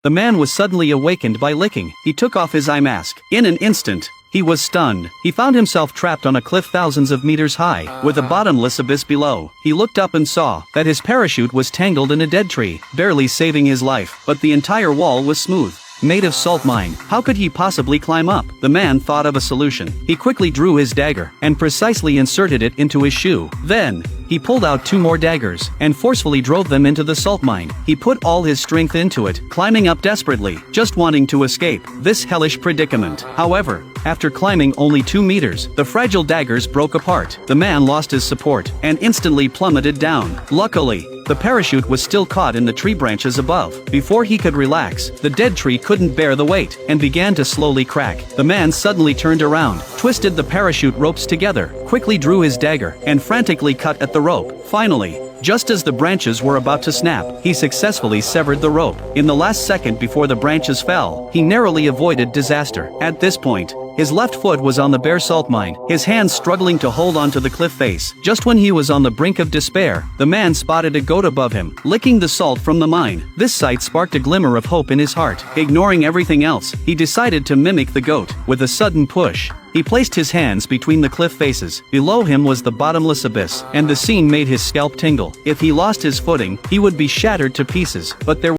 The man was suddenly awakened by licking. He took off his eye mask. In an instant, he was stunned. He found himself trapped on a cliff thousands of meters high, with a bottomless abyss below. He looked up and saw that his parachute was tangled in a dead tree, barely saving his life, but the entire wall was smooth, made of salt mine. How could he possibly climb up? The man thought of a solution. He quickly drew his dagger, and precisely inserted it into his shoe. Then, he pulled out 2 more daggers, and forcefully drove them into the salt mine. He put all his strength into it, climbing up desperately, just wanting to escape this hellish predicament. However, after climbing only 2 meters, the fragile daggers broke apart. The man lost his support, and instantly plummeted down. Luckily, the parachute was still caught in the tree branches above. Before he could relax, the dead tree couldn't bear the weight, and began to slowly crack. The man suddenly turned around, twisted the parachute ropes together, quickly drew his dagger, and frantically cut at the rope. Finally, just as the branches were about to snap, he successfully severed the rope. In the last second before the branches fell, he narrowly avoided disaster. At this point, his left foot was on the bare salt mine, his hands struggling to hold onto the cliff face. Just when he was on the brink of despair, the man spotted a goat above him, licking the salt from the mine. This sight sparked a glimmer of hope in his heart. Ignoring everything else, he decided to mimic the goat. With a sudden push, he placed his hands between the cliff faces. Below him was the bottomless abyss, and the scene made his scalp tingle. If he lost his footing, he would be shattered to pieces, but there